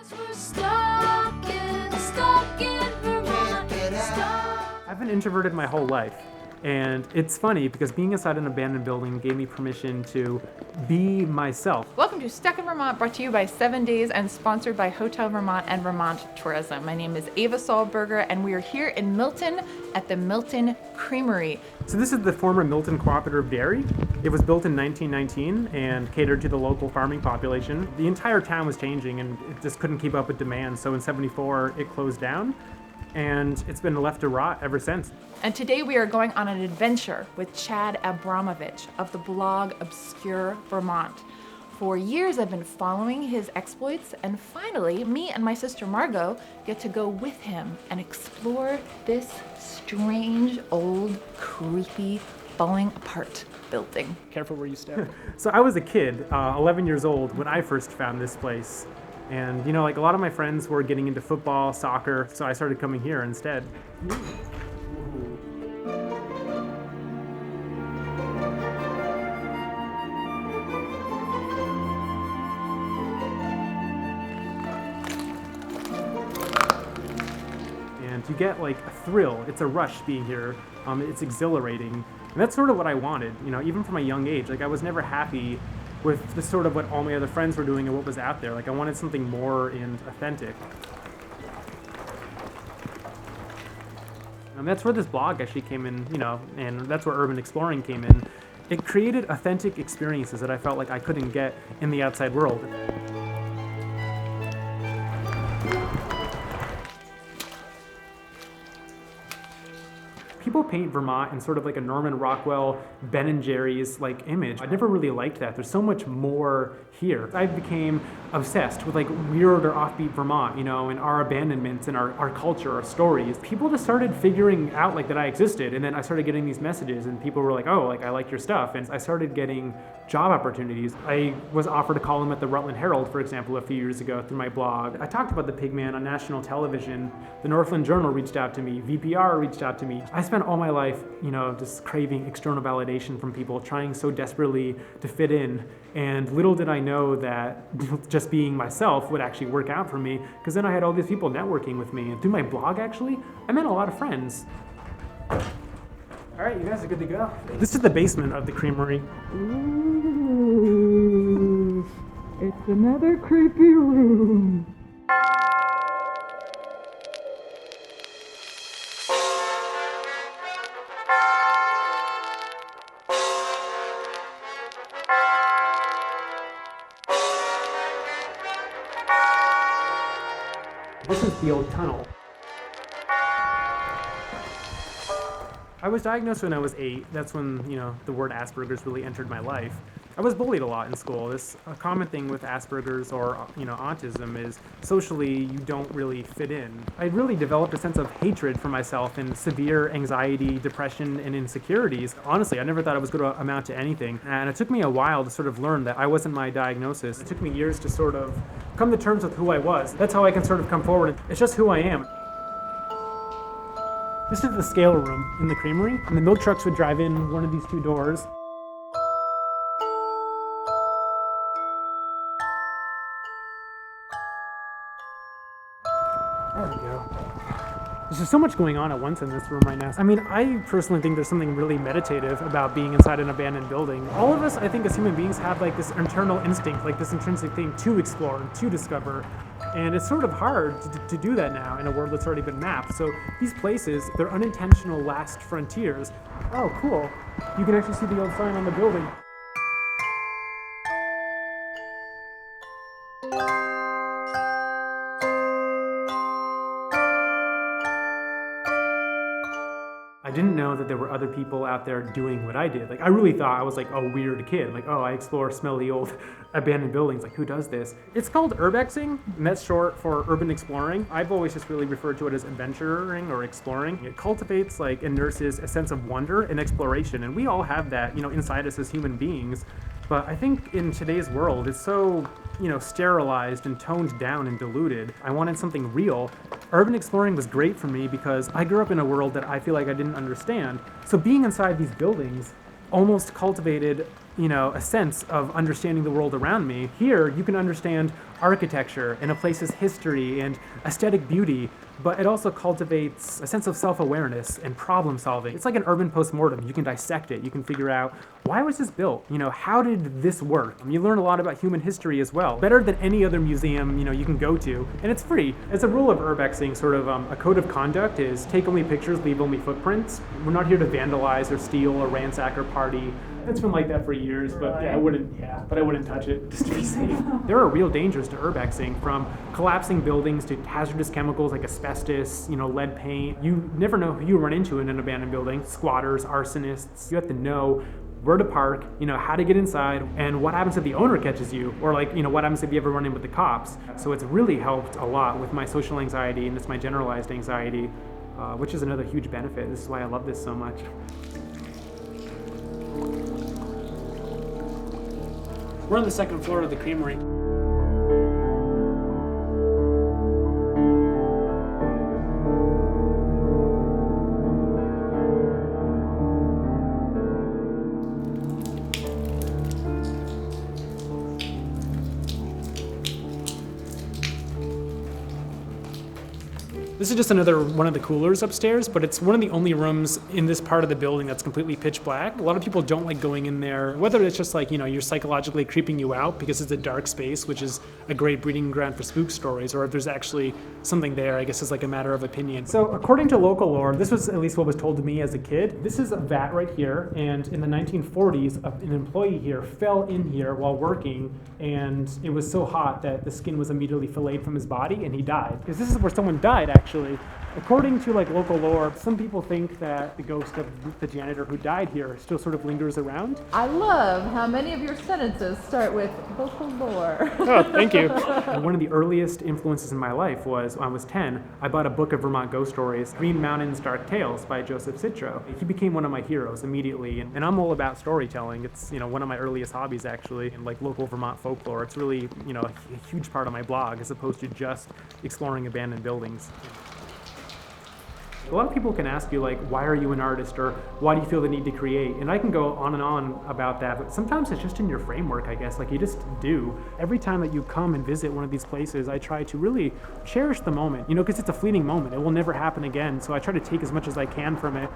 Stuck in Vermont. I've been introverted my whole life. And it's funny because being inside an abandoned building gave me permission to be myself. Welcome to Stuck in Vermont, brought to you by 7 Days and sponsored by Hotel Vermont and Vermont Tourism. My name is Ava Sahlberger and we are here in Milton at the Milton Creamery. So this is the former Milton Cooperative Dairy. It was built in 1919 and catered to the local farming population. The entire town was changing and it just couldn't keep up with demand. So in '74, it closed down and it's been left to rot ever since. And today we are going on an adventure with Chad Abramovich of the blog Obscure Vermont. For years I've been following his exploits, and finally me and my sister Margot get to go with him and explore this strange, old, creepy, falling apart building. Careful where you step. So I was a kid, 11 years old, when I first found this place. And you know, like a lot of my friends were getting into football, soccer, so I started coming here instead. And you get like a thrill. It's a rush being here. It's exhilarating. And that's sort of what I wanted, you know, even from a young age. Like I was never happy with the sort of what all my other friends were doing and what was out there. Like I wanted something more and authentic. And that's where this blog actually came in, you know, and that's where urban exploring came in. It created authentic experiences that I felt like I couldn't get in the outside world. People paint Vermont in sort of like a Norman Rockwell, Ben and Jerry's like image. I never really liked that. There's so much more here. I became obsessed with like weird or offbeat Vermont, you know, and our abandonments and our culture, our stories. People just started figuring out like that I existed, and then I started getting these messages and people were like, oh, like I like your stuff. And I started getting job opportunities. I was offered a column at the Rutland Herald, for example, a few years ago through my blog. I talked about the pigman on national television. The Northland Journal reached out to me. VPR reached out to me. I spent all my life, you know, just craving external validation from people, trying so desperately to fit in. And little did I know that just being myself would actually work out for me, because then I had all these people networking with me. And through my blog, actually, I met a lot of friends. All right, you guys are good to go. This is the basement of the creamery. Ooh, it's another creepy room. This is the old tunnel. I was diagnosed when I was 8. That's when, you know, the word Asperger's really entered my life. I was bullied a lot in school. This a common thing with Asperger's or, you know, autism is socially you don't really fit in. I really developed a sense of hatred for myself and severe anxiety, depression, and insecurities. Honestly, I never thought it was going to amount to anything. And it took me a while to sort of learn that I wasn't my diagnosis. It took me years to sort of come to terms with who I was. That's how I can sort of come forward. It's just who I am. This is the scale room in the creamery, and the milk trucks would drive in one of these two doors. There we go. There's just so much going on at once in this room right now. I mean, I personally think there's something really meditative about being inside an abandoned building. All of us, I think, as human beings have like this internal instinct, like this intrinsic thing to explore and to discover. And it's sort of hard to do that now in a world that's already been mapped. So these places, they're unintentional last frontiers. Oh, cool. You can actually see the old sign on the building. I didn't know that there were other people out there doing what I did. Like, I really thought I was like a weird kid. Like, oh, I explore smelly old abandoned buildings. Like, who does this? It's called urbexing, and that's short for urban exploring. I've always just really referred to it as adventuring or exploring. It cultivates like and nurses a sense of wonder and exploration, and we all have that, you know, inside us as human beings. But I think in today's world, it's so, you know, sterilized and toned down and diluted. I wanted something real. Urban exploring was great for me because I grew up in a world that I feel like I didn't understand. So being inside these buildings almost cultivated, you know, a sense of understanding the world around me. Here, you can understand architecture and a place's history and aesthetic beauty, but it also cultivates a sense of self-awareness and problem solving. It's like an urban postmortem. You can dissect it. You can figure out, why was this built? How did this work? You learn a lot about human history as well. Better than any other museum, you can go to, and it's free. As a rule of urbexing, sort of a code of conduct is take only pictures, leave only footprints. We're not here to vandalize or steal or ransack or party. It's been like that for years, but I wouldn't touch it just to be safe. There are real dangers to urbexing, from collapsing buildings to hazardous chemicals like asbestos, lead paint. You never know who you run into in an abandoned building. Squatters, arsonists. You have to know where to park, how to get inside, and what happens if the owner catches you, or what happens if you ever run in with the cops. So it's really helped a lot with my social anxiety and just my generalized anxiety, which is another huge benefit. This is why I love this so much. We're on the second floor of the creamery. This is just another one of the coolers upstairs, but it's one of the only rooms in this part of the building that's completely pitch black. A lot of people don't like going in there, whether it's just like, you're psychologically creeping you out because it's a dark space, which is a great breeding ground for spook stories, or if there's actually something there, I guess is like a matter of opinion. So according to local lore, this was at least what was told to me as a kid. This is a vat right here, and in the 1940s, an employee here fell in here while working, and it was so hot that the skin was immediately filleted from his body, and he died. Because this is where someone died, actually. According to local lore, some people think that the ghost of the janitor who died here still sort of lingers around. I love how many of your sentences start with local lore. Oh, thank you. And one of the earliest influences in my life was, when I was 10, I bought a book of Vermont ghost stories, Green Mountains, Dark Tales by Joseph Citro. He became one of my heroes immediately, and I'm all about storytelling. It's, one of my earliest hobbies, actually, and local Vermont folklore. It's really, a huge part of my blog, as opposed to just exploring abandoned buildings. A lot of people can ask you, why are you an artist, or why do you feel the need to create? And I can go on and on about that, but sometimes it's just in your framework, I guess. You just do. Every time that you come and visit one of these places, I try to really cherish the moment, because it's a fleeting moment. It will never happen again, so I try to take as much as I can from it.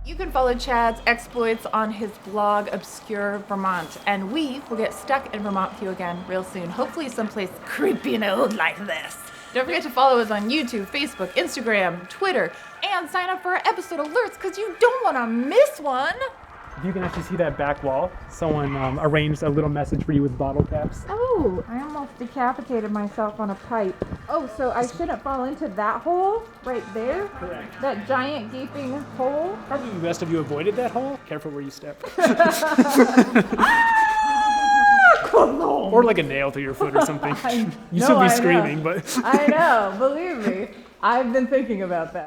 You can follow Chad's exploits on his blog, Obscure Vermont, and we will get stuck in Vermont with you again real soon, hopefully someplace creepy and old like this. Don't forget to follow us on YouTube, Facebook, Instagram, Twitter, and sign up for our episode alerts because you don't want to miss one. You can actually see that back wall. Someone arranged a little message for you with bottle caps. Oh, I almost decapitated myself on a pipe. Oh, so I shouldn't fall into that hole right there? Correct. That giant gaping hole? Probably best if you avoided that hole. Careful where you step. Or a nail through your foot or something. You'd still be screaming, but... I know, believe me. I've been thinking about that.